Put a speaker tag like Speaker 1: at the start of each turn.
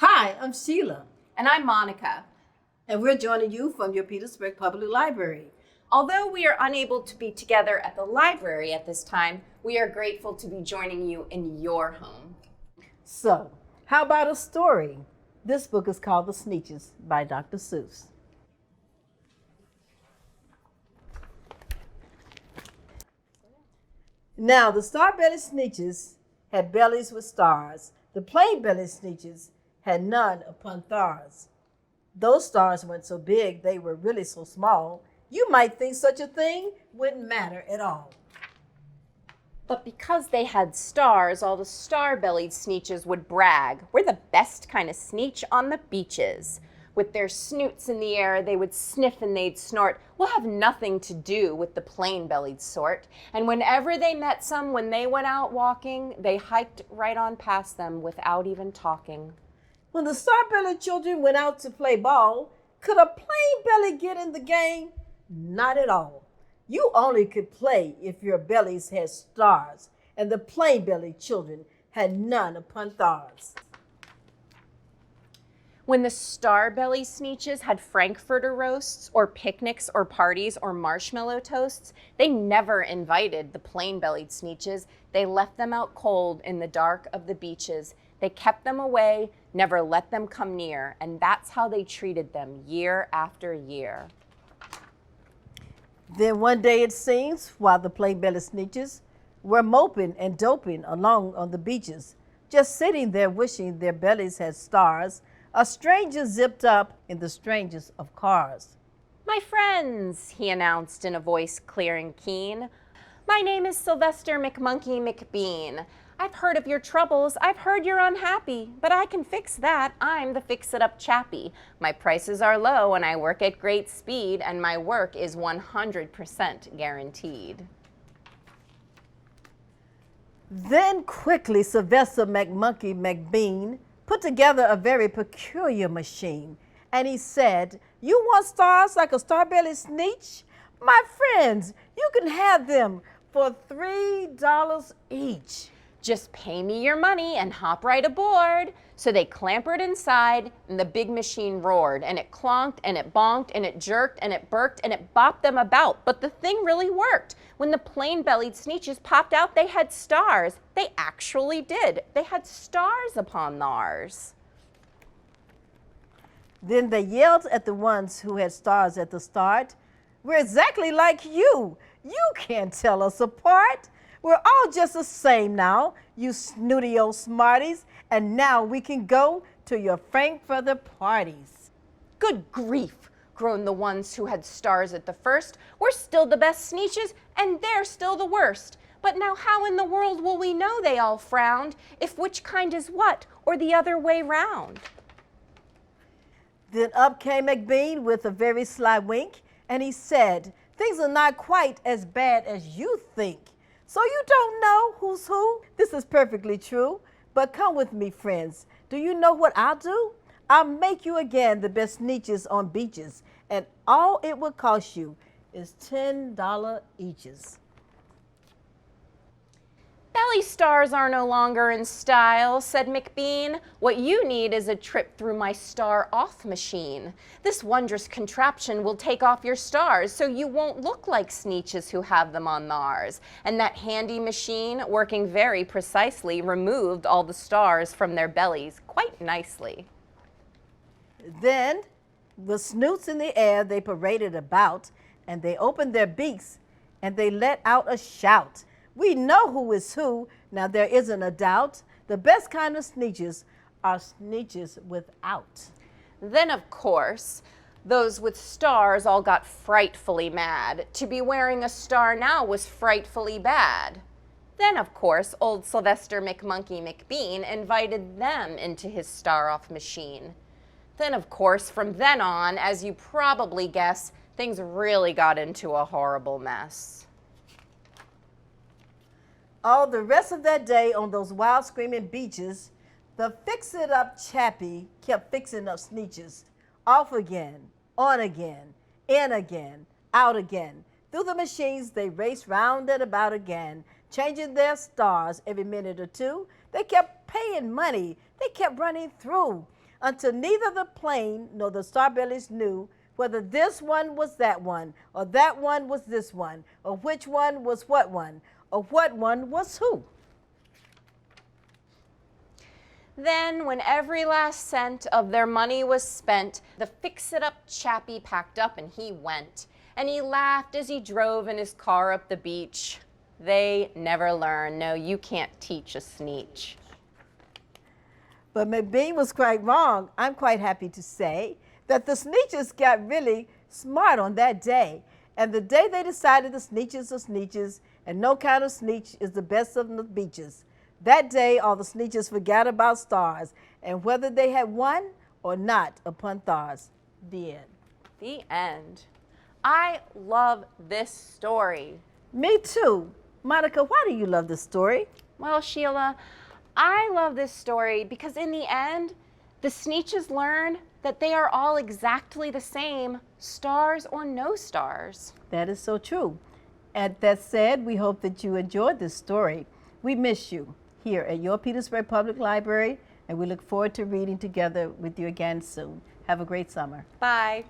Speaker 1: Hi, I'm Sheila.
Speaker 2: And I'm Monica.
Speaker 1: And we're joining you from your Petersburg Public Library.
Speaker 2: Although we are unable to be together at the library at this time, we are grateful to be joining you in your home.
Speaker 1: So, how about a story? This book is called The Sneetches by Dr. Seuss. Now, the star-bellied Sneetches had bellies with stars. The plain-bellied Sneetches had none upon stars. Those stars weren't so big, they were really so small, you might think such a thing wouldn't matter at all.
Speaker 2: But because they had stars, all the star-bellied Sneetches would brag. We're the best kind of Sneetch on the beaches. With their snoots in the air, they would sniff and they'd snort. We'll have nothing to do with the plain-bellied sort. And whenever they met some, when they went out walking, they hiked right on past them without even talking.
Speaker 1: When the star-bellied children went out to play ball, could a plain belly get in the game? Not at all. You only could play if your bellies had stars, and the plain-bellied children had none upon stars.
Speaker 2: When the star-bellied Sneetches had Frankfurter roasts or picnics or parties or marshmallow toasts, they never invited the plain-bellied Sneetches. They left them out cold in the dark of the beaches. They kept them away, never let them come near, and that's how they treated them year after year.
Speaker 1: Then one day it seems, while the plain-bellied Sneetches were moping and doping along on the beaches, just sitting there wishing their bellies had stars, a stranger zipped up in the strangest of cars.
Speaker 2: "My friends," he announced in a voice clear and keen, "my name is Sylvester McMonkey McBean. I've heard of your troubles, I've heard you're unhappy, but I can fix that, I'm the fix-it-up chappie. My prices are low and I work at great speed, and my work is 100% guaranteed."
Speaker 1: Then quickly Sylvester McMonkey McBean put together a very peculiar machine, and he said, "You want stars like a star-bellied Sneetch? My friends, you can have them for $3 each.
Speaker 2: "Just pay me your money and hop right aboard." So they clambered inside, and the big machine roared, and it clonked, and it bonked, and it jerked, and it burked, and it bopped them about. But the thing really worked. When the plain-bellied Sneetches popped out, they had stars. They actually did. They had stars upon theirs.
Speaker 1: Then they yelled at the ones who had stars at the start, "We're exactly like you. You can't tell us apart. We're all just the same now, you snooty old smarties, and now we can go to your Frankfurter parties."
Speaker 2: "Good grief," groaned the ones who had stars at the first. "We're still the best Sneetches, and they're still the worst. But now how in the world will we know," they all frowned, "if which kind is what, or the other way round?"
Speaker 1: Then up came McBean with a very sly wink, and he said, "Things are not quite as bad as you think. So you don't know who's who? This is perfectly true. But come with me, friends. Do you know what I'll do? I'll make you again the best Sneetches on beaches, and all it will cost you is $10 eaches."
Speaker 2: "Belly stars are no longer in style," said McBean. "What you need is a trip through my star-off machine. This wondrous contraption will take off your stars so you won't look like Sneetches who have them on theirs." And that handy machine, working very precisely, removed all the stars from their bellies quite nicely.
Speaker 1: Then, with snoots in the air, they paraded about, and they opened their beaks, and they let out a shout. "We know who is who, now there isn't a doubt. The best kind of Sneetches are Sneetches without."
Speaker 2: Then, of course, those with stars all got frightfully mad. To be wearing a star now was frightfully bad. Then, of course, old Sylvester McMonkey McBean invited them into his star-off machine. Then, of course, from then on, as you probably guess, things really got into a horrible mess.
Speaker 1: All the rest of that day on those wild screaming beaches, the fix-it-up chappie kept fixing up Sneetches. Off again, on again, in again, out again. Through the machines they raced round and about again, changing their stars every minute or two. They kept paying money, they kept running through, until neither the plane nor the starbellies knew whether this one was that one, or that one was this one, or which one was what one, or what one was who.
Speaker 2: Then, when every last cent of their money was spent, the fix-it-up chappie packed up and he went. And he laughed as he drove in his car up the beach. They never learn. No, you can't teach a Sneetch.
Speaker 1: But McBean was quite wrong. I'm quite happy to say that the Sneetches got really smart on that day. And the day they decided the Sneetches are Sneetches, and no kind of Sneetch is the best of the beaches. That day, all the Sneetches forgot about stars and whether they had won or not upon Thars. The end.
Speaker 2: The end. I love this story.
Speaker 1: Me too. Monica, why do you love this story?
Speaker 2: Well, Sheila, I love this story because in the end, the Sneetches learn that they are all exactly the same, stars or no stars.
Speaker 1: That is so true. And that said, we hope that you enjoyed this story. We miss you here at your Petersburg Public Library, and we look forward to reading together with you again soon. Have a great summer.
Speaker 2: Bye.